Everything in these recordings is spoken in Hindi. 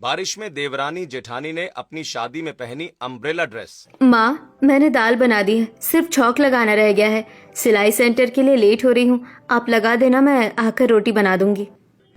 बारिश में देवरानी जेठानी ने अपनी शादी में पहनी अम्ब्रेला ड्रेस। माँ, मैंने दाल बना दी है, सिर्फ छौंक लगाना रह गया है। सिलाई सेंटर के लिए लेट हो रही हूँ, आप लगा देना, मैं आकर रोटी बना दूंगी।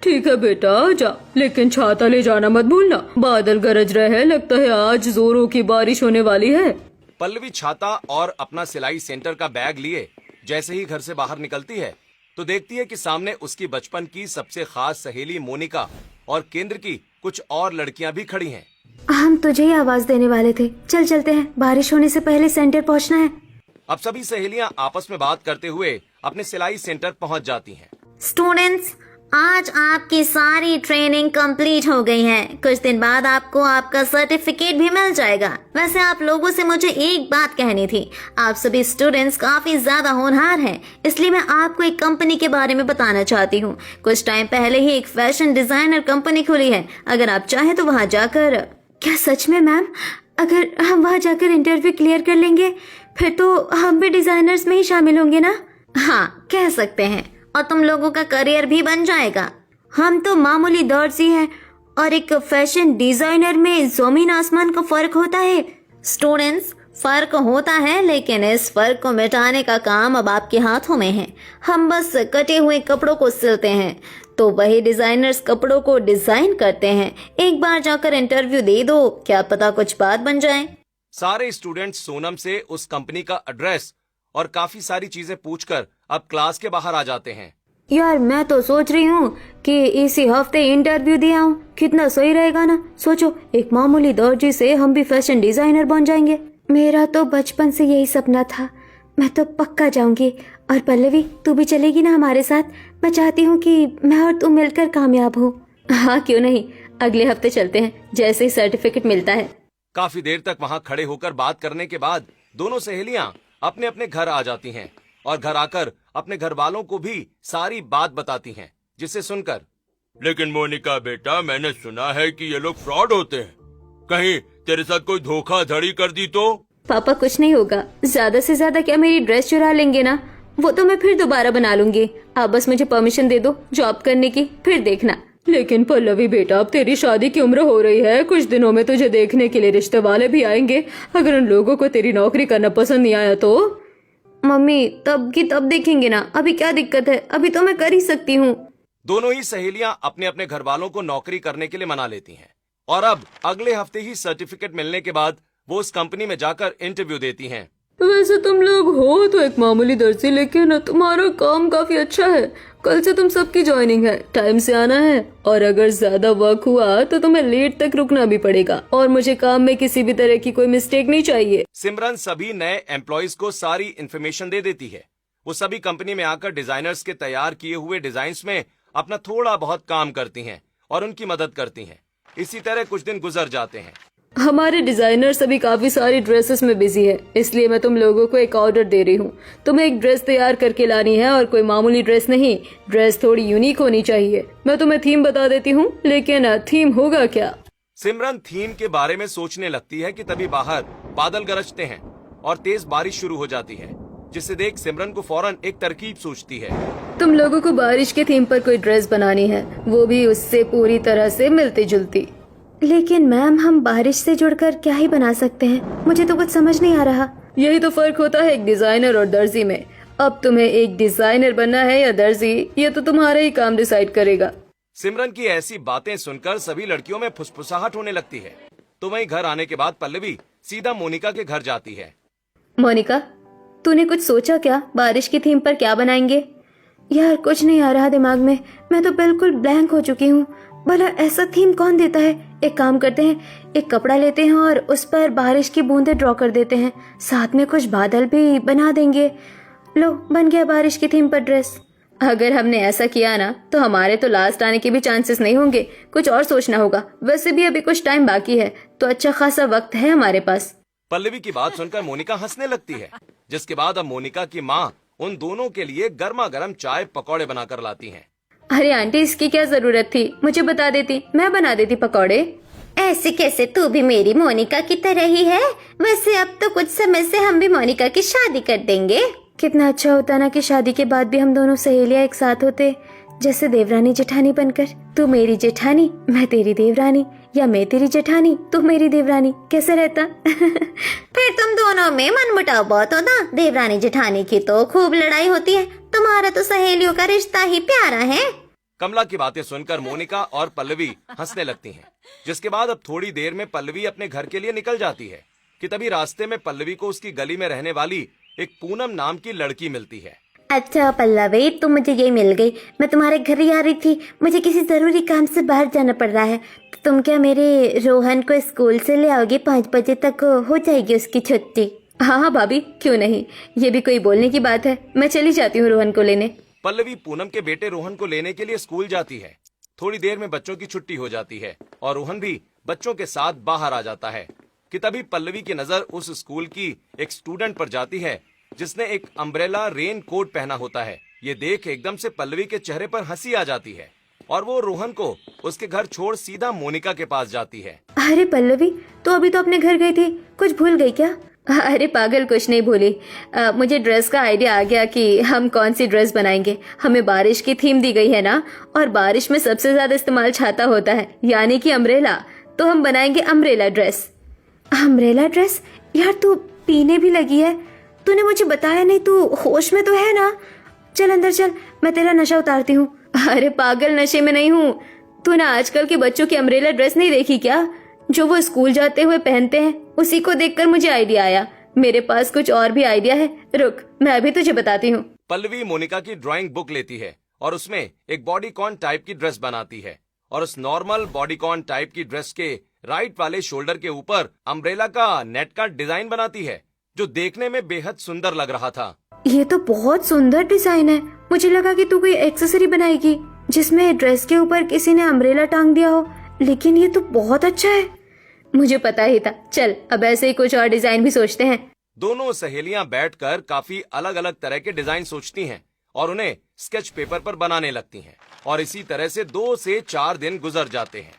ठीक है बेटा, जा, लेकिन छाता ले जाना मत भूलना। बादल गरज रहे हैं, लगता है आज जोरों की बारिश होने वाली है। पल्लवी छाता और अपना सिलाई सेंटर का बैग लिए जैसे ही घर से बाहर निकलती है तो देखती है कि सामने उसकी बचपन की सबसे खास सहेली मोनिका और केंद्र की कुछ और लड़कियां भी खड़ी हैं। हम तुझे ही आवाज देने वाले थे, चल चलते हैं, बारिश होने से पहले सेंटर पहुँचना है। अब सभी सहेलियां आपस में बात करते हुए अपने सिलाई सेंटर पहुंच जाती हैं। स्टूडेंट्स, आज आपकी सारी ट्रेनिंग कंप्लीट हो गई है। कुछ दिन बाद आपको आपका सर्टिफिकेट भी मिल जाएगा। वैसे आप लोगों से मुझे एक बात कहनी थी। आप सभी स्टूडेंट्स काफी ज्यादा होनहार हैं, इसलिए मैं आपको एक कंपनी के बारे में बताना चाहती हूँ। कुछ टाइम पहले ही एक फैशन डिजाइनर कंपनी खुली है। अगर आप चाहें तो वहाँ जाकर। क्या सच में मैम? अगर हम वहाँ जाकर इंटरव्यू क्लियर कर लेंगे फिर तो हम भी डिजाइनर्स में ही शामिल होंगे ना? हाँ, कह सकते हैं, और तुम लोगों का करियर भी बन जाएगा। हम तो मामूली दर्जी हैं और एक फैशन डिजाइनर में जमीन आसमान का फर्क होता है। स्टूडेंट्स, फर्क होता है, लेकिन इस फर्क को मिटाने का काम अब आपके हाथों में है। हम बस कटे हुए कपड़ों को सिलते हैं, तो वही डिजाइनर्स कपड़ों को डिजाइन करते हैं। एक बार जाकर इंटरव्यू दे दो, क्या पता कुछ बात बन जाए। सारे स्टूडेंट्स सोनम से उस कंपनी का एड्रेस और काफी सारी चीजें पूछकर अब क्लास के बाहर आ जाते हैं। यार, मैं तो सोच रही हूँ कि इसी हफ्ते इंटरव्यू दे आऊं, कितना सही रहेगा ना। सोचो, एक मामूली दर्जी से हम भी फैशन डिजाइनर बन जाएंगे। मेरा तो बचपन से यही सपना था, मैं तो पक्का जाऊंगी। और पल्लवी, तू भी चलेगी ना हमारे साथ? मैं चाहती हूँ कि मैं और तू मिलकर कामयाब हो। हाँ, क्यों नहीं, अगले हफ्ते चलते हैं, जैसे ही सर्टिफिकेट मिलता है। काफी देर तक वहाँ खड़े होकर बात करने के बाद दोनों सहेलियां अपने अपने घर आ जाती हैं और घर आकर अपने घर वालों को भी सारी बात बताती हैं, जिसे सुनकर, लेकिन मोनिका बेटा, मैंने सुना है कि ये लोग फ्रॉड होते हैं। कहीं तेरे साथ कोई धोखाधड़ी कर दी तो? पापा, कुछ नहीं होगा। ज्यादा से ज्यादा क्या मेरी ड्रेस चुरा लेंगे ना, वो तो मैं फिर दोबारा बना लूंगी। आप बस मुझे परमिशन दे दो जॉब करने की, फिर देखना। लेकिन पल्लवी बेटा, अब तेरी शादी की उम्र हो रही है, कुछ दिनों में तुझे देखने के लिए रिश्ते वाले भी आएंगे। अगर उन लोगों को तेरी नौकरी करना पसंद नहीं आया तो? मम्मी, तब की तब देखेंगे ना, अभी क्या दिक्कत है, अभी तो मैं कर ही सकती हूँ। दोनों ही सहेलियां अपने अपने घर वालों को नौकरी करने के लिए मना लेती हैं और अब अगले हफ्ते ही सर्टिफिकेट मिलने के बाद वो उस कंपनी में जाकर इंटरव्यू देती हैं। वैसे तुम लोग हो तो एक मामूली दर्जी, लेकिन तुम्हारा काम काफी अच्छा है। कल से तुम सबकी ज्वाइनिंग है, टाइम से आना है, और अगर ज्यादा वर्क हुआ तो तुम्हें लेट तक रुकना भी पड़ेगा, और मुझे काम में किसी भी तरह की कोई मिस्टेक नहीं चाहिए। सिमरन सभी नए एम्प्लॉयज को सारी इन्फॉर्मेशन दे देती है। वो सभी कंपनी में आकर डिजाइनर्स के तैयार किए हुए डिजाइन्स में अपना थोड़ा बहुत काम करती हैं और उनकी मदद करती हैं। इसी तरह कुछ दिन गुजर जाते हैं। हमारे डिजाइनर सभी काफी सारी ड्रेसेस में बिजी है, इसलिए मैं तुम लोगों को एक ऑर्डर दे रही हूँ। तुम्हें एक ड्रेस तैयार करके लानी है, और कोई मामूली ड्रेस नहीं, ड्रेस थोड़ी यूनिक होनी चाहिए। मैं तुम्हें थीम बता देती हूँ, लेकिन थीम होगा क्या? सिमरन थीम के बारे में सोचने लगती है कि तभी बाहर बादल गरजते हैं और तेज बारिश शुरू हो जाती है, जिसे देख सिमरन को फौरन एक तरकीब सूझती है। तुम लोगों को बारिश के थीम पर कोई ड्रेस बनानी है, वो भी उससे पूरी तरह से मिलती जुलती। लेकिन मैम, हम बारिश से जुड़कर क्या ही बना सकते हैं, मुझे तो कुछ समझ नहीं आ रहा। यही तो फर्क होता है एक डिजाइनर और दर्जी में। अब तुम्हें एक डिजाइनर बनना है या दर्जी, ये तो तुम्हारा ही काम डिसाइड करेगा। सिमरन की ऐसी बातें सुनकर सभी लड़कियों में फुसफुसाहट होने लगती है। तो वहीं घर आने के बाद पल्लवी सीधा मोनिका के घर जाती है। मोनिका, तूने कुछ सोचा क्या? बारिश की थीम पर क्या बनाएंगे? यार, कुछ नहीं आ रहा दिमाग में, मैं तो बिल्कुल ब्लैंक हो चुकी हूँ। भला ऐसा थीम कौन देता है? एक काम करते हैं, एक कपड़ा लेते हैं और उस पर बारिश की बूंदें ड्रॉ कर देते हैं, साथ में कुछ बादल भी बना देंगे। लो, बन गया बारिश की थीम पर ड्रेस। अगर हमने ऐसा किया ना तो हमारे तो लास्ट आने के भी चांसेस नहीं होंगे, कुछ और सोचना होगा। वैसे भी अभी कुछ टाइम बाकी है, तो अच्छा खासा वक्त है हमारे पास। पल्लवी की बात सुनकर मोनिका हंसने लगती है, जिसके बाद अब मोनिका की माँ उन दोनों के लिए गर्मा गर्म चाय पकौड़े बनाकर लाती हैं। अरे आंटी, इसकी क्या जरूरत थी, मुझे बता देती, मैं बना देती पकौड़े। ऐसे कैसे, तू भी मेरी मोनिका की तरह ही है। वैसे अब तो कुछ समय से हम भी मोनिका की शादी कर देंगे। कितना अच्छा होता ना कि शादी के बाद भी हम दोनों सहेलियां एक साथ होते, जैसे देवरानी जेठानी बनकर। तू मेरी जेठानी, मैं तेरी देवरानी, या मैं तेरी जेठानी तू मेरी देवरानी, कैसे रहता? फिर तुम दोनों में मनमुटाव बहुत होता। देवरानी जेठानी की तो खूब लड़ाई होती है, तुम्हारा तो सहेलियों का रिश्ता ही प्यारा है। कमला की बातें सुनकर मोनिका और पल्लवी हंसने लगती हैं। जिसके बाद अब थोड़ी देर में पल्लवी अपने घर के लिए निकल जाती है कि तभी रास्ते में पल्लवी को उसकी गली में रहने वाली एक पूनम नाम की लड़की मिलती है। अच्छा पल्लवी, तुम मुझे ये मिल गई। मैं तुम्हारे घर ही आ रही थी, मुझे किसी जरूरी काम से बाहर जाना पड़ रहा है। तो तुम क्या मेरे रोहन को स्कूल से ले आओगे? 5 बजे तक हो जाएगी उसकी छुट्टी। हाँ हाँ भाभी, क्यों नहीं, ये भी कोई बोलने की बात है। मैं चली जाती हूँ रोहन को लेने। पल्लवी पूनम के बेटे रोहन को लेने के लिए स्कूल जाती है। थोड़ी देर में बच्चों की छुट्टी हो जाती है और रोहन भी बच्चों के साथ बाहर आ जाता है कि तभी पल्लवी की नजर उस स्कूल की एक स्टूडेंट पर जाती है जिसने एक अम्ब्रेला रेन कोट पहना होता है। ये देख एकदम से पल्लवी के चेहरे पर हंसी आ जाती है और वो रोहन को उसके घर छोड़ सीधा मोनिका के पास जाती है। अरे पल्लवी, तो अभी तो अपने घर गई थी, कुछ भूल गई क्या? अरे पागल, कुछ नहीं भूली। मुझे ड्रेस का आइडिया आ गया कि हम कौन सी ड्रेस बनाएंगे। हमें बारिश की थीम दी गई है ना, और बारिश में सबसे ज्यादा इस्तेमाल छाता होता है, यानी कि अम्ब्रेला। तो हम बनाएंगे अम्ब्रेला ड्रेस। Umbrella dress? यार तू पीने भी लगी है, तूने मुझे बताया नहीं। तू होश में तो है ना? चल अंदर चल, मैं तेरा नशा उतारती हूँ। अरे पागल, नशे में नहीं हूँ। तूने आजकल के बच्चों की अम्ब्रेला ड्रेस नहीं देखी क्या, जो वो स्कूल जाते हुए पहनते हैं? उसी को देखकर मुझे आइडिया आया। मेरे पास कुछ और भी आइडिया है, रुक मैं अभी तुझे बताती हूँ। पल्लवी मोनिका की ड्राइंग बुक लेती है और उसमें एक बॉडीकॉन टाइप की ड्रेस बनाती है और उस नॉर्मल बॉडीकॉन टाइप की ड्रेस के राइट वाले शोल्डर के ऊपर अम्ब्रेला का नेट का डिजाइन बनाती है, जो देखने में बेहद सुंदर लग रहा था। ये तो बहुत सुंदर डिजाइन है। मुझे लगा कि तू कोई एक्सेसरी बनाएगी जिसमें ड्रेस के ऊपर किसी ने अम्ब्रेला टांग दिया हो, लेकिन ये तो बहुत अच्छा है। मुझे पता ही था। चल अब ऐसे ही कुछ और डिजाइन भी सोचते हैं। दोनों सहेलियां बैठकर काफी अलग अलग तरह के डिजाइन सोचती हैं और उन्हें स्केच पेपर पर बनाने लगती हैं और इसी तरह से 2 से 4 दिन गुजर जाते हैं।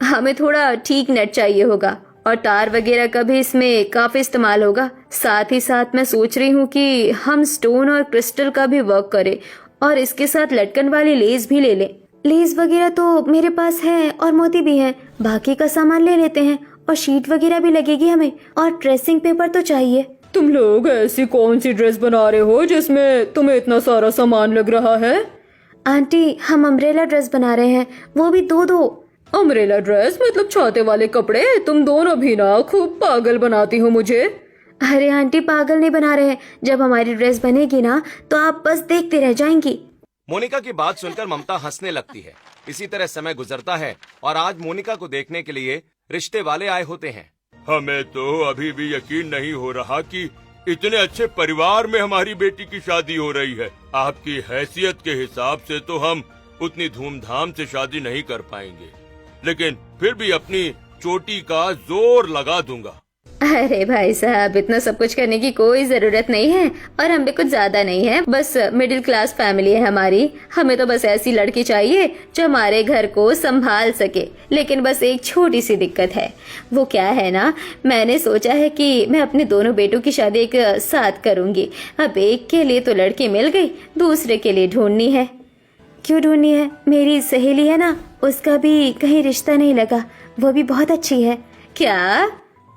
हमें थोड़ा ठीक नेट चाहिए होगा और तार वगैरह का भी इसमें काफी इस्तेमाल होगा। साथ ही साथ मैं सोच रही हूँ कि हम स्टोन और क्रिस्टल का भी वर्क करें और इसके साथ लटकन वाली लेस भी ले लें। लेस वगैरह तो मेरे पास है और मोती भी है, बाकी का सामान ले लेते हैं। और शीट वगैरह भी लगेगी हमें, और ड्रेसिंग पेपर तो चाहिए। तुम लोग ऐसी कौन सी ड्रेस बना रहे हो जिसमें तुम्हें इतना सारा सामान लग रहा है? आंटी, हम अम्ब्रेला ड्रेस बना रहे हैं, वो भी 2-2। अम्ब्रेला ड्रेस मतलब छाते वाले कपड़े? तुम दोनों भी ना खूब पागल बनाती हो मुझे। अरे आंटी, पागल नहीं बना रहे हैं। जब हमारी ड्रेस बनेगी ना तो आप बस देखते रह जाएंगी। मोनिका की बात सुनकर ममता हंसने लगती है। इसी तरह समय गुजरता है और आज मोनिका को देखने के लिए रिश्ते वाले आए होते हैं। हमें तो अभी भी यकीन नहीं हो रहा कि इतने अच्छे परिवार में हमारी बेटी की शादी हो रही है। आपकी हैसियत के हिसाब से तो हम उतनी धूमधाम से शादी नहीं कर पाएंगे, लेकिन फिर भी अपनी चोटी का जोर लगा दूंगा। अरे भाई साहब, इतना सब कुछ करने की कोई जरूरत नहीं है और हम भी कुछ ज्यादा नहीं है। बस मिडिल क्लास फैमिली है हमारी। हमें तो बस ऐसी लड़की चाहिए जो हमारे घर को संभाल सके। लेकिन बस एक छोटी सी दिक्कत है। वो क्या है ना, मैंने सोचा है कि मैं अपने दोनों बेटों की शादी एक साथ करूंगी। अब एक के लिए तो लड़की मिल गई, दूसरे के लिए ढूंढनी है। क्यों ढूंढनी है? मेरी सहेली है ना, उसका भी कहीं रिश्ता नहीं लगा, वो भी बहुत अच्छी है। क्या?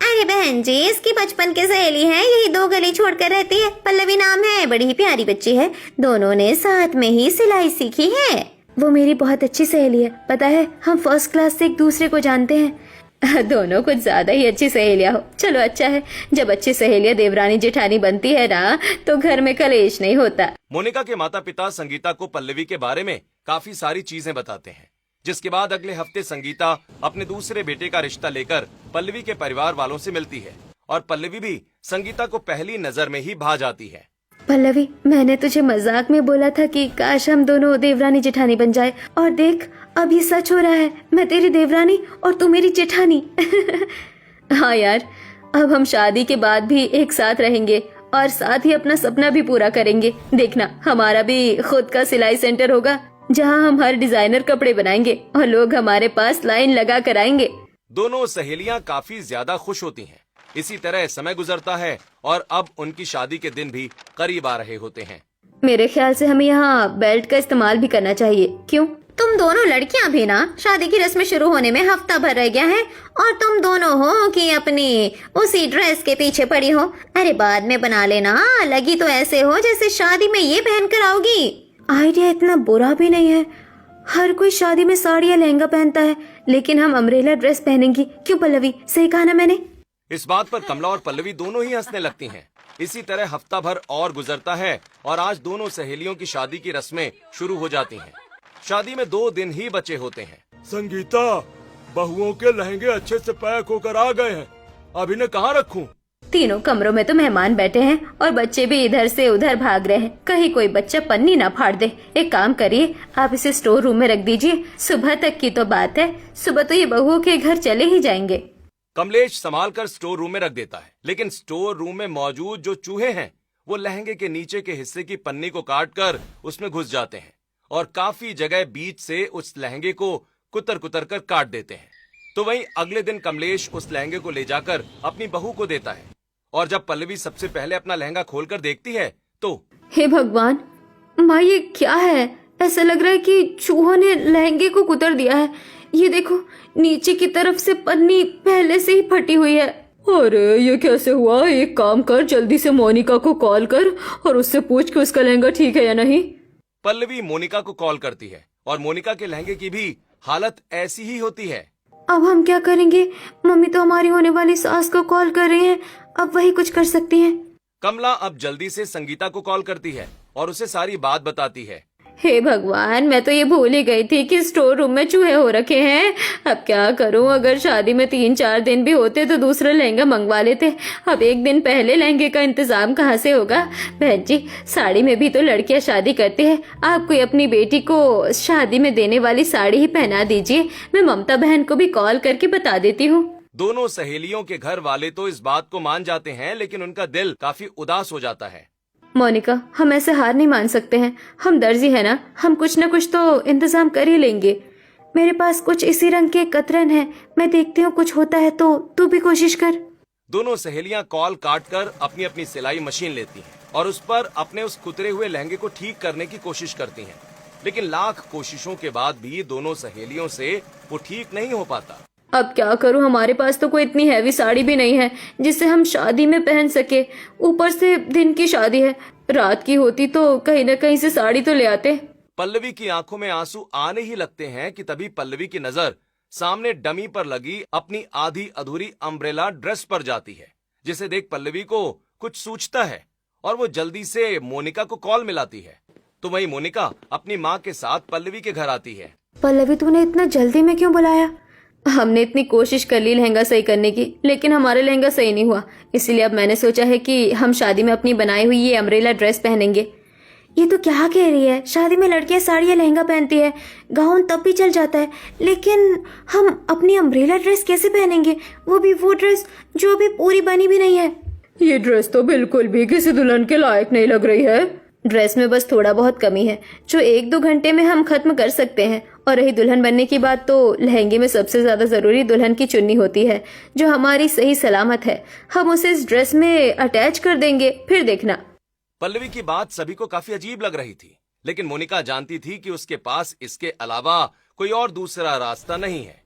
अरे बहन जी, इसकी बचपन की सहेली है, यही 2 गली छोड़कर रहती है। पल्लवी नाम है, बड़ी ही प्यारी बच्ची है। दोनों ने साथ में ही सिलाई सीखी है। वो मेरी बहुत अच्छी सहेली है, पता है हम फर्स्ट क्लास से एक दूसरे को जानते हैं। दोनों कुछ ज्यादा ही अच्छी सहेलियां हो। चलो अच्छा है, जब अच्छी सहेलियां देवरानी जेठानी बनती है ना तो घर में कलेश नहीं होता। मोनिका के माता पिता संगीता को पल्लवी के बारे में काफी सारी चीजें बताते हैं, जिसके बाद अगले हफ्ते संगीता अपने दूसरे बेटे का रिश्ता लेकर पल्लवी के परिवार वालों से मिलती है और पल्लवी भी संगीता को पहली नजर में ही भा जाती है। पल्लवी, मैंने तुझे मजाक में बोला था कि काश हम दोनों देवरानी जेठानी बन जाए, और देख अब ये सच हो रहा है। मैं तेरी देवरानी और तू मेरी जेठानी। हाँ यार, अब हम शादी के बाद भी एक साथ रहेंगे और साथ ही अपना सपना भी पूरा करेंगे। देखना, हमारा भी खुद का सिलाई सेंटर होगा जहाँ हम हर डिजाइनर कपड़े बनाएंगे और लोग हमारे पास लाइन लगा कर आएंगे। दोनों सहेलियां काफी ज्यादा खुश होती हैं। इसी तरह समय गुजरता है और अब उनकी शादी के दिन भी करीब आ रहे होते हैं। मेरे ख्याल से हमें यहाँ बेल्ट का इस्तेमाल भी करना चाहिए। क्यों? तुम दोनों लड़कियां भी ना शादी की रस्में शुरू होने में हफ्ता भर रह गया है और तुम दोनों हो कि अपनी उसी ड्रेस के पीछे पड़ी हो। अरे बाद में बना लेना, लगी तो ऐसे हो जैसे शादी में ये पहन कर आओगी। आइडिया इतना बुरा भी नहीं है। हर कोई शादी में साड़ी या लहंगा पहनता है, लेकिन हम अम्ब्रेला ड्रेस पहनेंगी। क्यों पल्लवी, सही कहा ना मैंने? इस बात पर कमला और पल्लवी दोनों ही हंसने लगती हैं। इसी तरह हफ्ता भर और गुजरता है और आज दोनों सहेलियों की शादी की रस्में शुरू हो जाती हैं। शादी में 2 दिन ही बचे होते हैं। संगीता, बहुओं के लहंगे अच्छे से पैक होकर आ गए हैं, अब इन्हें कहाँ रखूं? तीनों कमरों में तो मेहमान बैठे हैं और बच्चे भी इधर से उधर भाग रहे हैं। कहीं कोई बच्चा पन्नी ना फाड़ दे। एक काम करिए, आप इसे स्टोर रूम में रख दीजिए। सुबह तक की तो बात है, सुबह तो ये बहुओं के घर चले ही जाएंगे। कमलेश संभाल कर स्टोर रूम में रख देता है, लेकिन स्टोर रूम में मौजूद जो चूहे हैं वो लहंगे के नीचे के हिस्से की पन्नी को काट कर उसमें घुस जाते हैं और काफी जगह बीच से उस लहंगे को कुतर कुतर कर काट देते हैं। तो वहीं अगले दिन कमलेश उस लहंगे को ले जाकर अपनी बहू को देता है और जब पल्लवी सबसे पहले अपना लहंगा खोलकर देखती है तो हे भगवान, माँ ये क्या है? ऐसा लग रहा है कि चूहों ने लहंगे को कुतर दिया है। ये देखो, नीचे की तरफ से पन्नी पहले से ही फटी हुई है। अरे ये कैसे हुआ? एक काम कर, जल्दी से मोनिका को कॉल कर और उससे पूछ कि उसका लहंगा ठीक है या नहीं। पल्लवी मोनिका को कॉल करती है और मोनिका के लहंगे की भी हालत ऐसी ही होती है। अब हम क्या करेंगे? मम्मी तो हमारी होने वाली सास को कॉल कर रही हैं, अब वही कुछ कर सकती हैं। कमला अब जल्दी से संगीता को कॉल करती है और उसे सारी बात बताती है। हे भगवान, मैं तो ये भूल ही गई थी कि स्टोर रूम में चूहे हो रखे हैं। अब क्या करूं? अगर शादी में 3-4 दिन भी होते तो दूसरा लहंगा मंगवा लेते। अब एक दिन पहले लहंगे का इंतजाम कहाँ से होगा? बहन जी, साड़ी में भी तो लड़कियां शादी करती है। आप कोई अपनी बेटी को शादी में देने वाली साड़ी ही पहना दीजिए। मैं ममता बहन को भी कॉल करके बता देती हूँ। दोनों सहेलियों के घर वाले तो इस बात को मान जाते हैं, लेकिन उनका दिल काफी उदास हो जाता है। मोनिका, हम ऐसे हार नहीं मान सकते हैं। हम दर्जी है ना, हम कुछ न कुछ तो इंतजाम कर ही लेंगे। मेरे पास कुछ इसी रंग के कतरन है, मैं देखती हूँ कुछ होता है तो तू भी कोशिश कर। दोनों सहेलियां कॉल काट कर अपनी अपनी सिलाई मशीन लेती हैं और उस पर अपने उस कुतरे हुए लहंगे को ठीक करने की कोशिश करती हैं, लेकिन लाख कोशिशों के बाद भी दोनों सहेलियों से वो ठीक नहीं हो पाता। अब क्या करूं? हमारे पास तो कोई इतनी हैवी साड़ी भी नहीं है जिसे हम शादी में पहन सके। ऊपर से दिन की शादी है, रात की होती तो कहीं न कहीं से साड़ी तो ले आते। पल्लवी की आंखों में आंसू आने ही लगते हैं कि तभी पल्लवी की नजर सामने डमी पर लगी अपनी आधी अधूरी अम्ब्रेला ड्रेस पर जाती है, जिसे देख पल्लवी को कुछ सूझता है और वो जल्दी से मोनिका को कॉल मिलाती है। तो वहीं मोनिका अपनी माँ के साथ पल्लवी के घर आती है। पल्लवी, तूने इतना जल्दी में क्यों बुलाया? हमने इतनी कोशिश कर ली लहंगा सही करने की, लेकिन हमारा लहंगा सही नहीं हुआ। इसलिए अब मैंने सोचा है कि हम शादी में अपनी बनाई हुई ये अम्ब्रेला ड्रेस पहनेंगे। ये तो क्या कह रही है? शादी में लड़कियां साड़ी या लहंगा पहनती है, गाउन तब भी चल जाता है, लेकिन हम अपनी अम्ब्रेला ड्रेस कैसे पहनेंगे? वो भी वो ड्रेस जो अभी पूरी बनी भी नहीं है। ये ड्रेस तो बिल्कुल भी किसी दुल्हन के लायक नहीं लग रही है। ड्रेस में बस थोड़ा बहुत कमी है जो 1-2 घंटे में हम खत्म कर सकते हैं। और रही दुल्हन बनने की बात, तो लहंगे में सबसे ज्यादा जरूरी दुल्हन की चुन्नी होती है, जो हमारी सही सलामत है। हम उसे इस ड्रेस में अटैच कर देंगे, फिर देखना। पल्लवी की बात सभी को काफी अजीब लग रही थी, लेकिन मोनिका जानती थी कि उसके पास इसके अलावा कोई और दूसरा रास्ता नहीं है।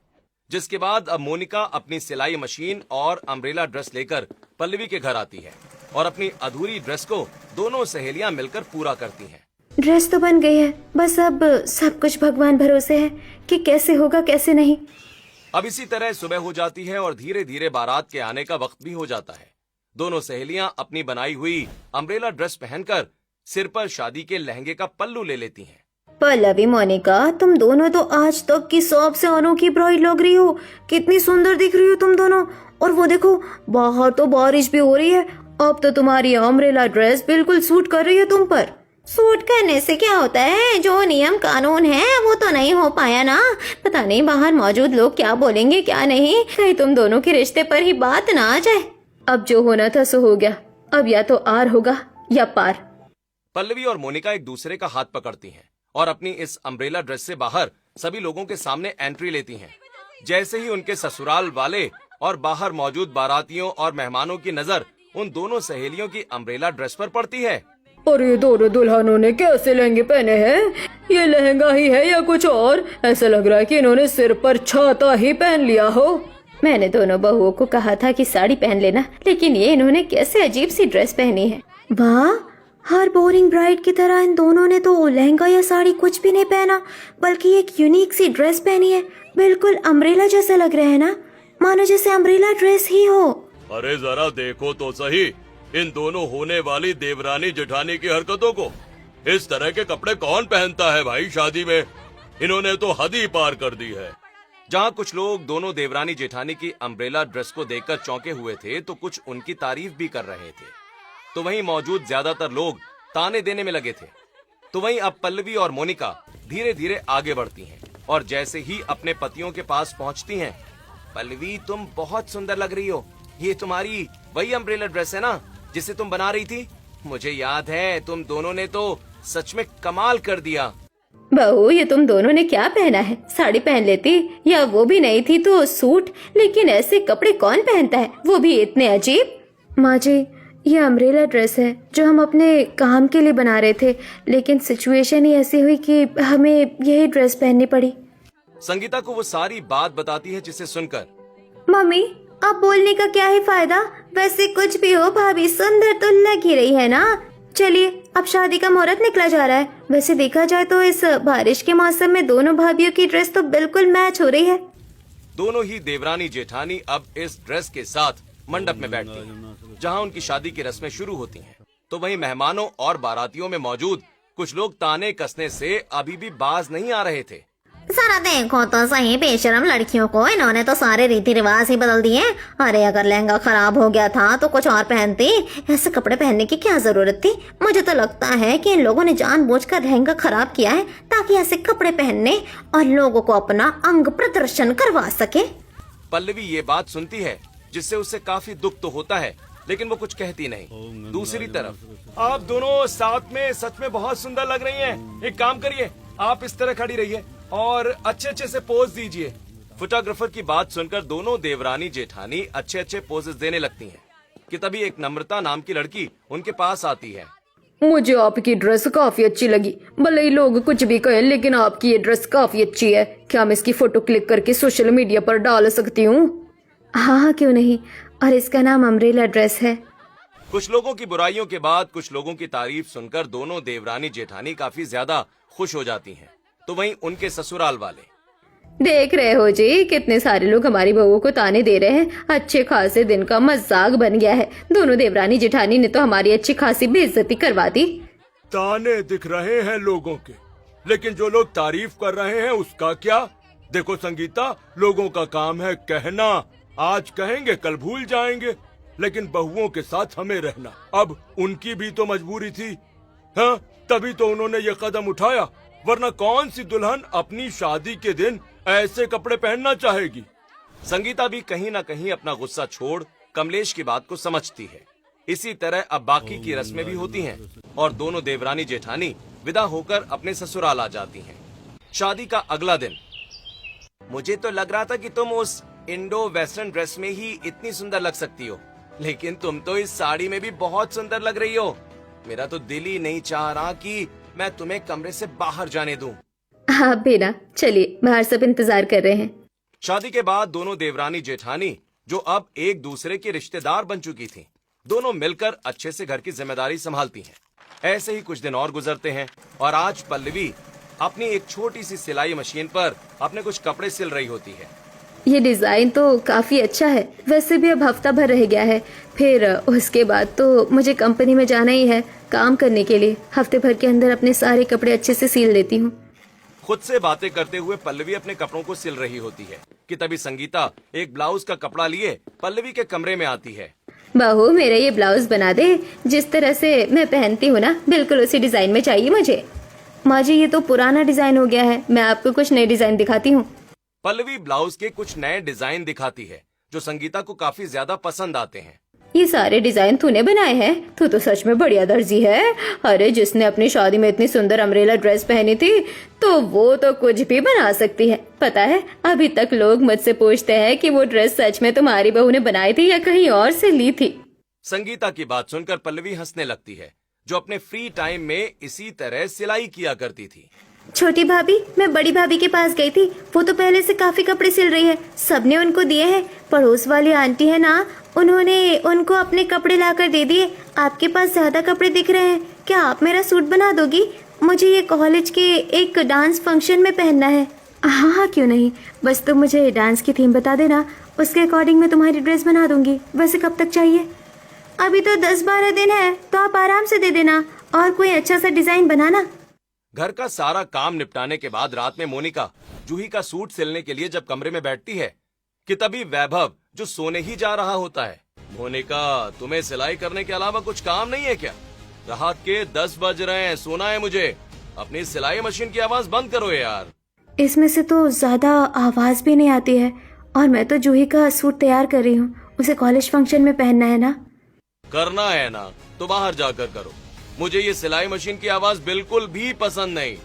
जिसके बाद अब मोनिका अपनी सिलाई मशीन और अम्ब्रेला ड्रेस लेकर पल्लवी के घर आती है और अपनी अधूरी ड्रेस को दोनों सहेलियां मिलकर पूरा करती हैं। ड्रेस तो बन गई है, बस अब सब कुछ भगवान भरोसे है कि कैसे होगा कैसे नहीं। अब इसी तरह सुबह हो जाती है और धीरे धीरे बारात के आने का वक्त भी हो जाता है। दोनों सहेलियां अपनी बनाई हुई अम्ब्रेला ड्रेस पहनकर सिर पर शादी के लहंगे का पल्लू ले लेती हैं। पल्लवी, मोनिका, तुम दोनों तो आज तक की सबसे अनोखी ब्राइड लग रही हो। कितनी सुंदर दिख रही हो तुम दोनों। और वो देखो, बाहर तो बारिश भी हो रही है। अब तो तुम्हारी अम्ब्रेला ड्रेस बिल्कुल सूट कर रही है तुम पर। सूट करने से क्या होता है? जो नियम कानून है वो तो नहीं हो पाया ना। पता नहीं बाहर मौजूद लोग क्या बोलेंगे क्या नहीं, कहीं तुम दोनों के रिश्ते पर ही बात ना आ जाए। अब जो होना था सो हो गया, अब या तो आर होगा या पार। पल्लवी और मोनिका एक दूसरे का हाथ पकड़ती हैं और अपनी इस अम्ब्रेला ड्रेस से बाहर सभी लोगों के सामने एंट्री लेती हैं। जैसे ही उनके ससुराल वाले और बाहर मौजूद बारातियों और मेहमानों की नजर उन दोनों सहेलियों की अम्ब्रेला ड्रेस पर पड़ती है, और ये दोनों दुल्हनों ने कैसे लहंगे पहने हैं? ये लहंगा ही है या कुछ और? ऐसा लग रहा है कि इन्होंने सिर पर छाता ही पहन लिया हो। मैंने दोनों बहुओं को कहा था कि साड़ी पहन लेना, लेकिन ये इन्होंने कैसे अजीब सी ड्रेस पहनी है। वाह, हर बोरिंग ब्राइड की तरह इन दोनों ने तो लहंगा या साड़ी कुछ भी नहीं पहना, बल्कि एक यूनिक सी ड्रेस पहनी है। बिल्कुल अम्ब्रेला जैसा लग रहा है ना, मानो जैसे अम्ब्रेला ड्रेस ही हो। अरे जरा देखो तो सही इन दोनों होने वाली देवरानी जेठानी की हरकतों को। इस तरह के कपड़े कौन पहनता है भाई शादी में? इन्होंने तो हद ही पार कर दी है। जहाँ कुछ लोग दोनों देवरानी जेठानी की अम्ब्रेला ड्रेस को देखकर चौंके हुए थे तो कुछ उनकी तारीफ भी कर रहे थे, तो वहीं मौजूद ज्यादातर लोग ताने देने में लगे थे। तो वहीं अब पल्लवी और मोनिका धीरे धीरे आगे बढ़ती हैं और जैसे ही अपने पतियों के पास पहुंचती हैं, पल्लवी तुम बहुत सुंदर लग रही हो। ये तुम्हारी वही अम्ब्रेला ड्रेस है ना जिसे तुम बना रही थी? मुझे याद है, तुम दोनों ने तो सच में कमाल कर दिया। बहू, ये तुम दोनों ने क्या पहना है? साड़ी पहन लेती, या वो भी नहीं थी तो सूट, लेकिन ऐसे कपड़े कौन पहनता है, वो भी इतने अजीब। माँ जी, ये अम्ब्रेला ड्रेस है जो हम अपने काम के लिए बना रहे थे, लेकिन सिचुएशन ही ऐसी हुई कि हमें यही ड्रेस पहननी पड़ी। संगीता को वो सारी बात बताती है जिसे सुनकर मम्मी, अब बोलने का क्या है फायदा? वैसे कुछ भी हो, भाभी सुंदर तो लग ही रही है ना। चलिए, अब शादी का मुहूर्त निकला जा रहा है। वैसे देखा जाए तो इस बारिश के मौसम में दोनों भाभियों की ड्रेस तो बिल्कुल मैच हो रही है। दोनों ही देवरानी जेठानी अब इस ड्रेस के साथ मंडप में बैठती हैं, जहां उनकी शादी की रस्में शुरू होती हैं। तो वहीं मेहमानों और बारातियों में मौजूद कुछ लोग ताने कसने से अभी भी बाज नहीं आ रहे थे। जरा देखो तो सही बेशरम लड़कियों को, इन्होंने तो सारे रीति रिवाज ही बदल दिए। अरे अगर लहंगा खराब हो गया था तो कुछ और पहनती, ऐसे कपड़े पहनने की क्या जरूरत थी? मुझे तो लगता है कि इन लोगों ने जानबूझकर लहंगा खराब किया है ताकि ऐसे कपड़े पहनने और लोगों को अपना अंग प्रदर्शन करवा सके। पल्लवी ये बात सुनती है जिससे उसे काफी दुख तो होता है, लेकिन वो कुछ कहती नहीं। दूसरी तरफ आप दोनों साथ में सच में बहुत सुंदर लग रही हैं। एक काम करिए, आप इस तरह खड़ी रहिए और अच्छे अच्छे से पोज दीजिए। फोटोग्राफर की बात सुनकर दोनों देवरानी जेठानी अच्छे अच्छे पोजेस देने लगती हैं कि तभी एक नम्रता नाम की लड़की उनके पास आती है। मुझे आपकी ड्रेस काफी अच्छी लगी। भले ही लोग कुछ भी कहें, लेकिन आपकी ये ड्रेस काफी अच्छी है। क्या मैं इसकी फोटो क्लिक करके सोशल मीडिया पर डाल सकती हूँ? हाँ हाँ, क्यों नहीं। और इसका नाम अम्ब्रेला ड्रेस है। कुछ लोगों की बुराइयों के बाद कुछ लोगों की तारीफ सुनकर दोनों देवरानी जेठानी काफी ज्यादा खुश हो जाती हैं। तो वहीं उनके ससुराल वाले देख रहे हो जी, कितने सारे लोग हमारी बहू को ताने दे रहे हैं। अच्छे खासे दिन का मजाक बन गया है। दोनों देवरानी जेठानी ने तो हमारी अच्छी खासी बेइज्जती करवा दी। ताने दिख रहे हैं लोगों के, लेकिन जो लोग तारीफ कर रहे हैं उसका क्या? देखो संगीता, लोगों का काम है कहना, आज कहेंगे कल भूल जाएंगे, लेकिन बहुओं के साथ हमें रहना। अब उनकी भी तो मजबूरी थी, हाँ, तभी तो उन्होंने ये कदम उठाया, वरना कौन सी दुल्हन अपनी शादी के दिन ऐसे कपड़े पहनना चाहेगी। संगीता भी कहीं न कहीं अपना गुस्सा छोड़ कमलेश की बात को समझती है। इसी तरह अब बाकी की रस्में भी होती हैं और दोनों देवरानी जेठानी विदा होकर अपने ससुराल आ जाती हैं। शादी का अगला दिन। मुझे तो लग रहा था कि तुम उस इंडो वेस्टर्न ड्रेस में ही इतनी सुंदर लग सकती हो, लेकिन तुम तो इस साड़ी में भी बहुत सुंदर लग रही हो। मेरा तो दिल ही नहीं चाह रहा कि मैं तुम्हें कमरे से बाहर जाने दूं। आप भी ना, चलिए, बाहर सब इंतजार कर रहे हैं। शादी के बाद दोनों देवरानी जेठानी, जो अब एक दूसरे की रिश्तेदार बन चुकी थीं, दोनों मिलकर अच्छे से घर की जिम्मेदारी संभालती हैं। ऐसे ही कुछ दिन और गुजरते हैं और आज पल्लवी अपनी एक छोटी सी सिलाई मशीन पर अपने कुछ कपड़े सिल रही होती है। ये डिजाइन तो काफी अच्छा है। वैसे भी अब हफ्ता भर रह गया है, फिर उसके बाद तो मुझे कंपनी में जाना ही है काम करने के लिए। हफ्ते भर के अंदर अपने सारे कपड़े अच्छे से सिल लेती हूँ। खुद से बातें करते हुए पल्लवी अपने कपड़ों को सिल रही होती है कि तभी संगीता एक ब्लाउज का कपड़ा लिए पल्लवी के कमरे में आती है। बहू, मेरा ये ब्लाउज बना दे, जिस तरह से मैं पहनती हूँ ना, बिल्कुल उसी डिजाइन में चाहिए मुझे। माँ जी, ये तो पुराना डिजाइन हो गया है, मैं आपको कुछ नए डिजाइन दिखाती हूँ। पल्लवी ब्लाउज के कुछ नए डिजाइन दिखाती है जो संगीता को काफी ज्यादा पसंद आते हैं। ये सारे डिजाइन तूने बनाए हैं? तू तो सच में बढ़िया दर्जी है। अरे, जिसने अपनी शादी में इतनी सुंदर अम्ब्रेला ड्रेस पहनी थी, तो वो तो कुछ भी बना सकती है। पता है, अभी तक लोग मुझसे पूछते हैं कि वो ड्रेस सच में तुम्हारी बहू ने बनाई थी या कहीं और से ली थी। संगीता की बात सुनकर पल्लवी हंसने लगती है। जो अपने फ्री टाइम में इसी तरह सिलाई किया करती थी। छोटी भाभी, मैं बड़ी भाभी के पास गई थी। वो तो पहले से काफी कपड़े सिल रही है, सबने उनको दिए हैं। पड़ोस वाली आंटी है ना, उन्होंने उनको अपने कपड़े लाकर दे दिए। आपके पास ज्यादा कपड़े दिख रहे हैं, क्या आप मेरा सूट बना दोगी? मुझे ये कॉलेज के एक डांस फंक्शन में पहनना है। हाँ हाँ, क्यों नहीं, बस तुम मुझे डांस की थीम बता देना, उसके अकॉर्डिंग मैं तुम्हारी ड्रेस बना दूंगी। वैसे कब तक चाहिए? अभी तो 10-12 दिन है, तो आप आराम से दे देना, और कोई अच्छा सा डिजाइन बनाना। घर का सारा काम निपटाने के बाद रात में मोनिका जूही का सूट सिलने के लिए जब कमरे में बैठती है कि तभी वैभव जो सोने ही जा रहा होता है। मोनिका, तुम्हें सिलाई करने के अलावा कुछ काम नहीं है क्या? रात के 10 बज रहे हैं, सोना है मुझे। अपनी सिलाई मशीन की आवाज बंद करो यार। इसमें से तो ज्यादा आवाज भी नहीं आती है, और मैं तो जूही का सूट तैयार कर रही हूँ, उसे कॉलेज फंक्शन में पहनना है ना। करना है ना तो बाहर जाकर करो, मुझे ये सिलाई मशीन की आवाज बिल्कुल भी पसंद नहीं।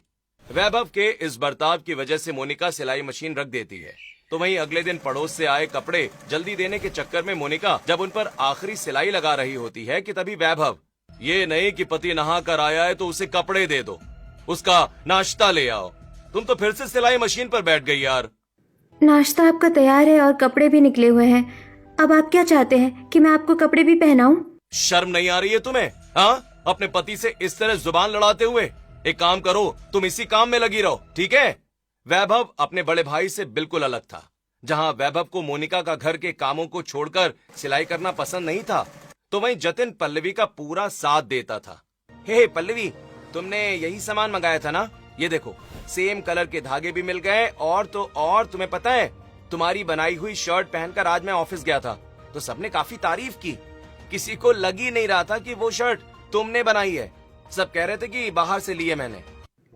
वैभव के इस बर्ताव की वजह से मोनिका सिलाई मशीन रख देती है। तो वहीं अगले दिन पड़ोस से आए कपड़े जल्दी देने के चक्कर में मोनिका जब उन पर आखिरी सिलाई लगा रही होती है कि तभी वैभव, ये नहीं कि पति नहा कर आया है तो उसे कपड़े दे दो, उसका नाश्ता ले आओ। तुम तो फिर से सिलाई मशीन पर बैठ गई यार। नाश्ता आपका तैयार है और कपड़े भी निकले हुए हैं, अब आप क्या चाहते हैं कि मैं आपको कपड़े भी पहनाऊं? शर्म नहीं आ रही है तुम्हें? हाँ, अपने पति से इस तरह जुबान लड़ाते हुए। एक काम करो, तुम इसी काम में लगी रहो, ठीक है? वैभव अपने बड़े भाई से बिल्कुल अलग था। जहां वैभव को मोनिका का घर के कामों को छोड़कर सिलाई करना पसंद नहीं था, तो वहीं जतिन पल्लवी का पूरा साथ देता था। हे पल्लवी, तुमने यही सामान मंगाया था ना? ये देखो, सेम कलर के धागे भी मिल गए, और तो और तुम्हें पता है, तुम्हारी बनाई हुई शर्ट पहनकर आज मैं ऑफिस गया था तो सबने काफी तारीफ की। किसी को लग ही नहीं रहा था कि वो शर्ट तुमने बनाई है। सब कह रहे थे कि बाहर से ली है मैंने।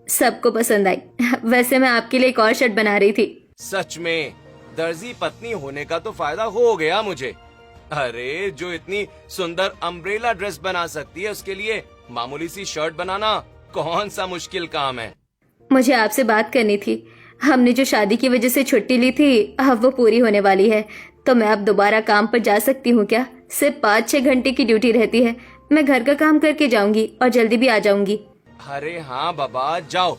सबको पसंद आई। वैसे मैं आपके लिए एक और शर्ट बना रही थी। सच में दर्जी पत्नी होने का तो फायदा हो गया मुझे। अरे, जो इतनी सुंदर अम्ब्रेला ड्रेस बना सकती है, उसके लिए मामूली सी शर्ट बनाना कौन सा मुश्किल काम है। मुझे आपसे बात करनी थी। हमने जो शादी की वजह से छुट्टी ली थी, अब वो पूरी होने वाली है, तो मैं अब दोबारा काम पर जा सकती हूँ क्या? सिर्फ 5-6 घंटे की ड्यूटी रहती है। मैं घर का काम करके जाऊंगी और जल्दी भी आ जाऊंगी। अरे हाँ बाबा, जाओ,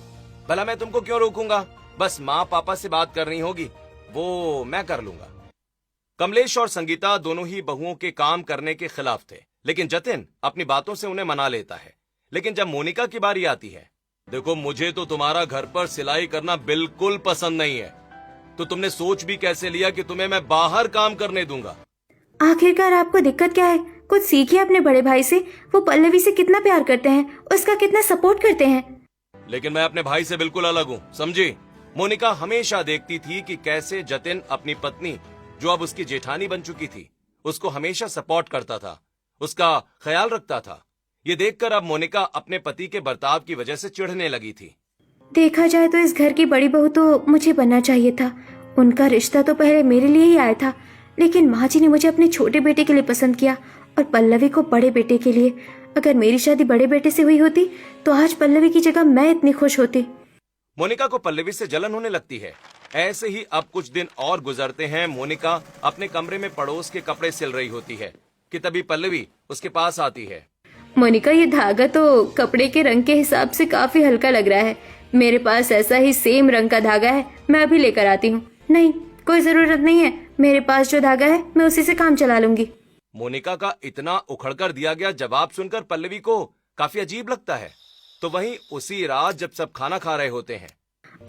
भला मैं तुमको क्यों रोकूंगा? बस माँ पापा से बात करनी होगी, वो मैं कर लूंगा। कमलेश और संगीता दोनों ही बहुओं के काम करने के खिलाफ थे, लेकिन जतिन अपनी बातों से उन्हें मना लेता है। लेकिन जब मोनिका की बारी आती है, देखो मुझे तो तुम्हारा घर पर सिलाई करना बिल्कुल पसंद नहीं है, तो तुमने सोच भी कैसे लिया कि तुम्हें मैं बाहर काम करने दूंगा? आखिरकार आपको दिक्कत क्या है? कुछ सीखिए अपने बड़े भाई से। वो पल्लवी से कितना प्यार करते हैं, उसका कितना सपोर्ट करते हैं। लेकिन मैं अपने भाई से बिल्कुल अलग हूँ, समझी? मोनिका हमेशा देखती थी कि कैसे जतिन अपनी पत्नी, जो अब उसकी जेठानी बन चुकी थी, उसको हमेशा सपोर्ट करता था, उसका ख्याल रखता था। ये देखकर अब मोनिका अपने पति के बर्ताव की वजह से चिढ़ने लगी थी। देखा जाए तो इस घर की बड़ी बहू तो मुझे बनना चाहिए था। उनका रिश्ता तो पहले मेरे लिए ही आया था, लेकिन माँ जी ने मुझे अपने छोटे बेटे के लिए पसंद किया और पल्लवी को बड़े बेटे के लिए। अगर मेरी शादी बड़े बेटे से हुई होती तो आज पल्लवी की जगह मैं इतनी खुश होती। मोनिका को पल्लवी से जलन होने लगती है। ऐसे ही अब कुछ दिन और गुजरते हैं। मोनिका अपने कमरे में पड़ोस के कपड़े सिल रही होती है कि तभी पल्लवी उसके पास आती है। मोनिका, ये धागा तो कपड़े के रंग के हिसाब से काफी हल्का लग रहा है। मेरे पास ऐसा ही सेम रंग का धागा है, मैं अभी लेकर आती हूँ। नहीं, कोई जरूरत नहीं है, मेरे पास जो धागा है मैं उसी से काम चला लूंगी। मोनिका का इतना उखड़कर दिया गया जवाब सुनकर पल्लवी को काफी अजीब लगता है। तो वहीं उसी रात जब सब खाना खा रहे होते हैं,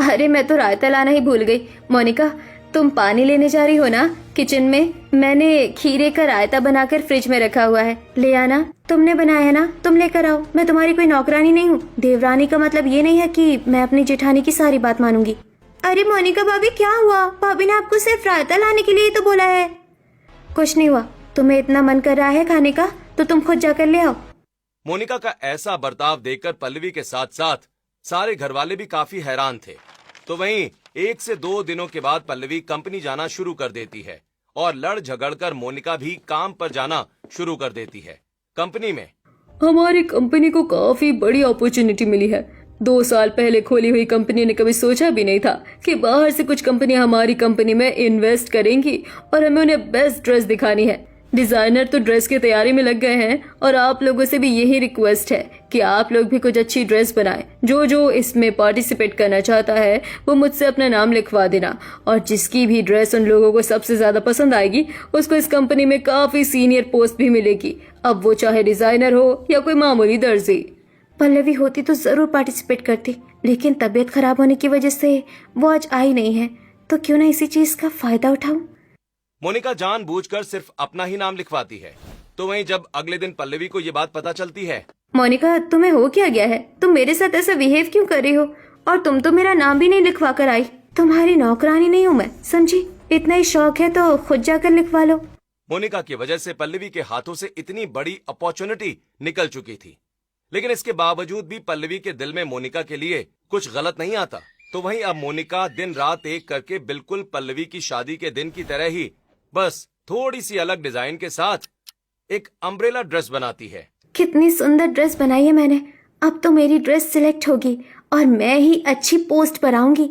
अरे मैं तो रायता लाना ही भूल गई। मोनिका, तुम पानी लेने जा रही हो ना किचन में? मैंने खीरे का रायता बनाकर फ्रिज में रखा हुआ है, ले आना। तुमने बनाया है ना, तुम लेकर आओ। मैं तुम्हारी कोई नौकरानी नहीं हूँ। देवरानी का मतलब ये नहीं है कि मैं अपनी जेठानी की सारी बात मानूंगी। अरे मोनिका भाभी, क्या हुआ? भाभी ने आपको सिर्फ रायता लाने के लिए ही तो बोला है। कुछ नहीं हुआ, तुम्हें इतना मन कर रहा है खाने का तो तुम खुद जाकर ले आओ। मोनिका का ऐसा बर्ताव देखकर पल्लवी के साथ साथ सारे घरवाले भी काफी हैरान थे। तो वहीं 1 से 2 दिनों के बाद पल्लवी कंपनी जाना शुरू कर देती है और लड़ झगड़कर मोनिका भी काम पर जाना शुरू कर देती है। कंपनी में हमारी कंपनी को काफी बड़ी अपॉर्चुनिटी मिली है। 2 साल पहले खोली हुई कंपनी ने कभी सोचा भी नहीं था कि बाहर से कुछ कंपनियां हमारी कंपनी में इन्वेस्ट करेंगी और हमें उन्हें बेस्ट ड्रेस दिखानी है। डिजाइनर तो ड्रेस की तैयारी में लग गए हैं और आप लोगों से भी यही रिक्वेस्ट है कि आप लोग भी कुछ अच्छी ड्रेस बनाएं। जो जो इसमें पार्टिसिपेट करना चाहता है वो मुझसे अपना नाम लिखवा देना, और जिसकी भी ड्रेस उन लोगों को सबसे ज्यादा पसंद आएगी उसको इस कंपनी में काफी सीनियर पोस्ट भी मिलेगी, अब वो चाहे डिजाइनर हो या कोई मामूली दर्जी। पल्लवी होती तो जरूर पार्टिसिपेट करती, लेकिन तबीयत खराब होने की वजह से वो आज आई नहीं है, तो क्यों ना इसी चीज का फायदा उठाऊं। मोनिका जानबूझकर सिर्फ अपना ही नाम लिखवाती है। तो वहीं जब अगले दिन पल्लवी को ये बात पता चलती है। मोनिका, तुम्हें हो क्या गया है? तुम मेरे साथ ऐसा बिहेव क्यों कर रही हो? और तुम तो मेरा नाम भी नहीं लिखवा कर आई। तुम्हारी नौकरानी नहीं हूँ मैं, समझी? इतना ही शौक है तो खुद जाकर लिखवा लो। मोनिका की वजह से पल्लवी के हाथों से इतनी बड़ी अपॉर्चुनिटी निकल चुकी थी, लेकिन इसके बावजूद भी पल्लवी के दिल में मोनिका के लिए कुछ गलत नहीं आता। तो वहीं अब मोनिका दिन रात एक करके बिल्कुल पल्लवी की शादी के दिन की तरह ही, बस थोड़ी सी अलग डिजाइन के साथ एक अम्ब्रेला ड्रेस बनाती है। कितनी सुंदर ड्रेस बनाई है मैंने। अब तो मेरी ड्रेस सिलेक्ट होगी और मैं ही अच्छी पोस्ट पर आऊंगी।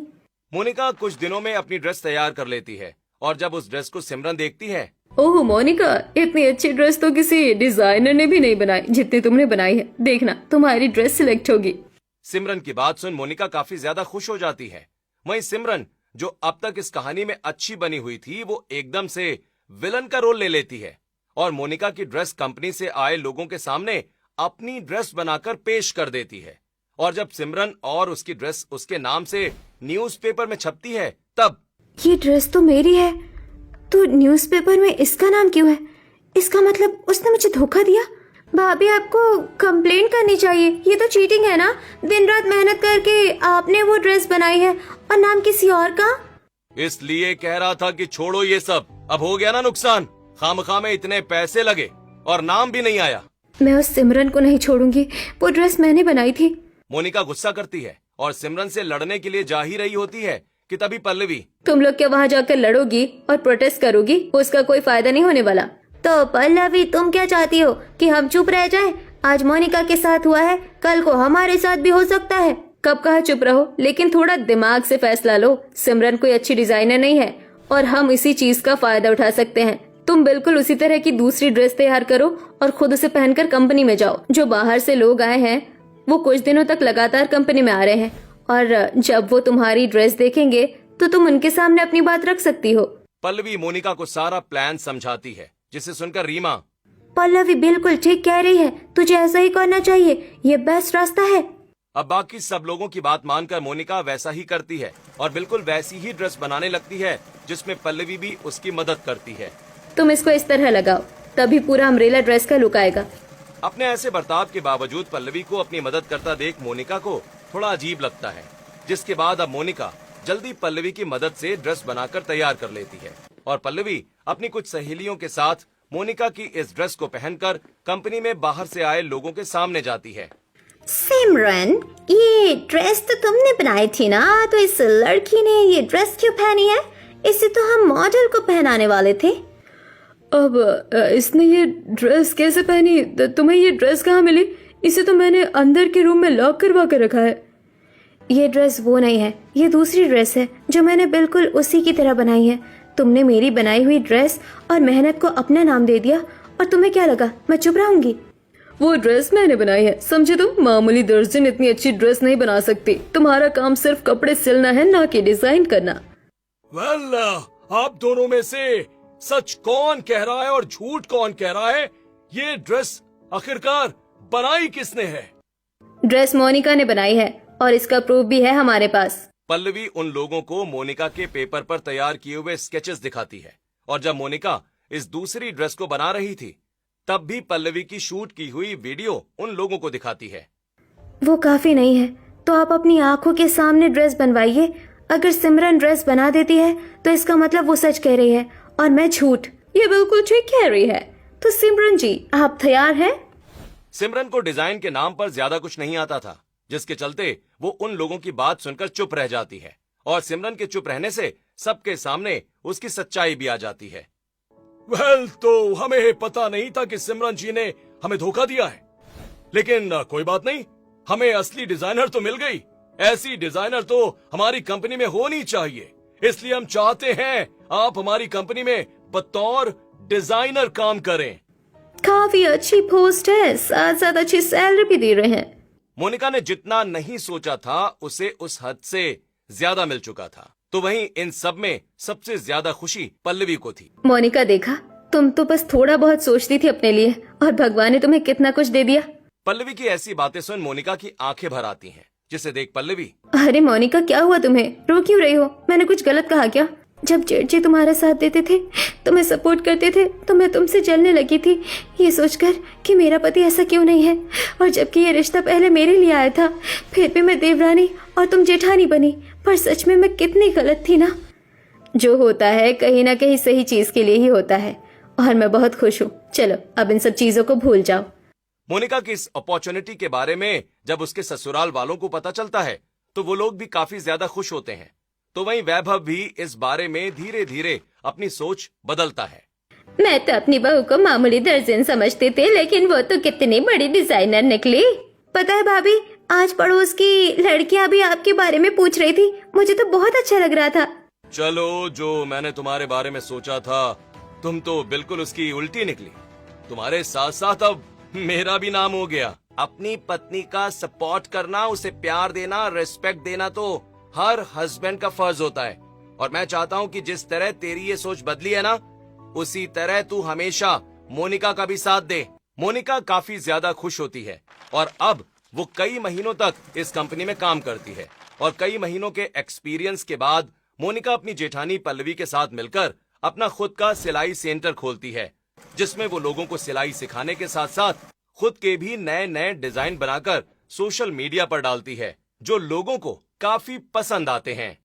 मोनिका कुछ दिनों में अपनी ड्रेस तैयार कर लेती है, और जब उस ड्रेस को सिमरन देखती है। ओह मोनिका, इतनी अच्छी ड्रेस तो किसी डिजाइनर ने भी नहीं बनाई जितनी तुमने बनाई है। देखना, तुम्हारी ड्रेस सिलेक्ट होगी। सिमरन की बात सुन मोनिका काफी ज्यादा खुश हो जाती है। वहीं सिमरन, जो अब तक इस कहानी में अच्छी बनी हुई थी, वो एकदम से विलन का रोल ले लेती है और मोनिका की ड्रेस कंपनी से आए लोगों के सामने अपनी ड्रेस बनाकर पेश कर देती है। और जब सिमरन और उसकी ड्रेस उसके नाम से न्यूज़पेपर में छपती है, तब ये ड्रेस तो मेरी है, तो न्यूज़पेपर में इसका नाम क्यों है? इसका मतलब उसने मुझे धोखा दिया। भाभी, आपको कंप्लेंट करनी चाहिए। ये तो चीटिंग है ना। दिन रात मेहनत करके आपने वो ड्रेस बनाई है और नाम किसी और का। इसलिए कह रहा था कि छोड़ो ये सब, अब हो गया ना नुकसान। खामखा में इतने पैसे लगे और नाम भी नहीं आया। मैं उस सिमरन को नहीं छोड़ूंगी, वो ड्रेस मैंने बनाई थी। मोनिका गुस्सा करती है और सिमरन से लड़ने के लिए जा ही रही होती है कि तभी पल्लवी, तुम लोग क्या वहाँ जाकर लड़ोगी और प्रोटेस्ट करोगी? उसका कोई फायदा नहीं होने वाला। तो पल्लवी, तुम क्या चाहती हो कि हम चुप रह जाएं? आज मोनिका के साथ हुआ है, कल को हमारे साथ भी हो सकता है। कब कहा चुप रहो, लेकिन थोड़ा दिमाग से फैसला लो। सिमरन कोई अच्छी डिजाइनर नहीं है और हम इसी चीज का फायदा उठा सकते हैं। तुम बिल्कुल उसी तरह की दूसरी ड्रेस तैयार करो और खुद उसे पहनकर कंपनी में जाओ। जो बाहर से लोग आए हैं वो कुछ दिनों तक लगातार कंपनी में आ रहे हैं, और जब वो तुम्हारी ड्रेस देखेंगे तो तुम उनके सामने अपनी बात रख सकती हो। पल्लवी मोनिका को सारा प्लान समझाती है, जिसे सुनकर रीमा, पल्लवी बिल्कुल ठीक कह रही है, तुझे ऐसा ही करना चाहिए, ये बेस्ट रास्ता है। अब बाकी सब लोगों की बात मानकर मोनिका वैसा ही करती है और बिल्कुल वैसी ही ड्रेस बनाने लगती है जिसमें पल्लवी भी उसकी मदद करती है। तुम इसको इस तरह लगाओ, तभी पूरा अम्ब्रेला ड्रेस का लुक आएगा। अपने ऐसे बर्ताव के बावजूद पल्लवी को अपनी मदद करता देख मोनिका को थोड़ा अजीब लगता है, जिसके बाद अब मोनिका जल्दी पल्लवी की मदद से ड्रेस बनाकर तैयार कर लेती है और पल्लवी अपनी कुछ सहेलियों के साथ मोनिका की इस ड्रेस को पहनकर कंपनी में बाहर से आए लोगों के सामने जाती है। सिमरन, ये ड्रेस तो तुमने बनाई थी ना, तो इस लड़की ने ये ड्रेस क्यों पहनी है? इसे तो हम मॉडल को पहनाने वाले थे। अब इसने ये ड्रेस कैसे पहनी? तुम्हें ये ड्रेस कहाँ मिली? इसे तो मैंने अंदर के रूम में लॉक करवा कर रखा है। ये ड्रेस वो नहीं है, ये दूसरी ड्रेस है जो मैंने बिल्कुल उसी की तरह बनाई है। तुमने मेरी बनाई हुई ड्रेस और मेहनत को अपना नाम दे दिया, और तुम्हें क्या लगा मैं चुप रहूंगी? वो ड्रेस मैंने बनाई है, समझे तुम? मामूली दर्जन इतनी अच्छी ड्रेस नहीं बना सकती। तुम्हारा काम सिर्फ कपड़े सिलना है, ना कि डिजाइन करना। वेल, आप दोनों में से सच कौन कह रहा है और झूठ कौन कह रहा है? ये ड्रेस आखिरकार बनाई किसने है? ड्रेस मोनिका ने बनाई है और इसका प्रूफ भी है हमारे पास। पल्लवी उन लोगों को मोनिका के पेपर पर तैयार किए हुए स्केचेस दिखाती है, और जब मोनिका इस दूसरी ड्रेस को बना रही थी तब भी पल्लवी की शूट की हुई वीडियो उन लोगों को दिखाती है। वो काफी नहीं है तो आप अपनी आंखों के सामने ड्रेस बनवाइए। अगर सिमरन ड्रेस बना देती है तो इसका मतलब वो सच कह रही है और मैं झूठ। ये बिल्कुल ठीक कह रही है। तो सिमरन जी, आप तैयार हैं? सिमरन को डिजाइन के नाम पर ज्यादा कुछ नहीं आता था, जिसके चलते वो उन लोगों की बात सुनकर चुप रह जाती है, और सिमरन के चुप रहने से सबके सामने उसकी सच्चाई भी आ जाती है। वेल, तो हमें पता नहीं था कि सिमरन जी ने हमें धोखा दिया है, लेकिन कोई बात नहीं, हमें असली डिजाइनर तो मिल गई। ऐसी डिजाइनर तो हमारी कंपनी में होनी चाहिए, इसलिए हम चाहते हैं आप हमारी कंपनी में बतौर डिजाइनर काम करें। काफी अच्छी पोस्ट है, साथ साथ अच्छी सैलरी भी दे रहे हैं। मोनिका ने जितना नहीं सोचा था उसे उस हद से ज्यादा मिल चुका था। तो वहीं इन सब में सबसे ज्यादा खुशी पल्लवी को थी। मोनिका, देखा, तुम तो बस थोड़ा बहुत सोचती थी अपने लिए और भगवान ने तुम्हें कितना कुछ दे दिया। पल्लवी की ऐसी बातें सुन मोनिका की आंखें भर आती हैं, जिसे देख पल्लवी, अरे मोनिका, क्या हुआ तुम्हें? रो क्यों रही हो? मैंने कुछ गलत कहा क्या? जब जेठ जी तुम्हारा साथ देते थे, तुम्हें सपोर्ट करते थे, तो मैं तुमसे जलने लगी थी ये सोचकर कि मेरा पति ऐसा क्यों नहीं है। और जबकि ये रिश्ता पहले मेरे लिए आया था, फिर भी मैं देवरानी और तुम जेठानी बनी। पर सच में मैं कितनी गलत थी ना। जो होता है कहीं ना कहीं सही चीज के लिए ही होता है और मैं बहुत खुश हूँ। चलो अब इन सब चीजों को भूल जाओ। मोनिका की इस अपॉर्चुनिटी के बारे में जब उसके ससुराल वालों को पता चलता है तो वो लोग भी काफी ज्यादा खुश होते हैं। तो वहीं वैभव भी इस बारे में धीरे धीरे अपनी सोच बदलता है। मैं तो अपनी बहू को मामूली दर्जन समझते थे, लेकिन वो तो कितनी बड़ी डिजाइनर निकली। पता है भाभी, आज पड़ोस की लड़कियां भी आपके बारे में पूछ रही थी। मुझे तो बहुत अच्छा लग रहा था। चलो, जो मैंने तुम्हारे बारे में सोचा था तुम तो बिल्कुल उसकी उल्टी निकली। तुम्हारे साथ साथ अब मेरा भी नाम हो गया। अपनी पत्नी का सपोर्ट करना, उसे प्यार देना, रिस्पेक्ट देना तो हर हस्बैंड का फर्ज होता है। और मैं चाहता हूँ कि जिस तरह तेरी ये सोच बदली है ना, उसी तरह तू हमेशा मोनिका का भी साथ दे। मोनिका काफी ज्यादा खुश होती है और अब वो कई महीनों तक इस कंपनी में काम करती है। और कई महीनों के एक्सपीरियंस के बाद मोनिका अपनी जेठानी पल्लवी के साथ मिलकर अपना खुद का सिलाई सेंटर खोलती है, जिसमें वो लोगों को सिलाई सिखाने के साथ साथ खुद के भी नए नए डिजाइन बनाकर सोशल मीडिया पर डालती है, जो लोगों को काफी पसंद आते हैं।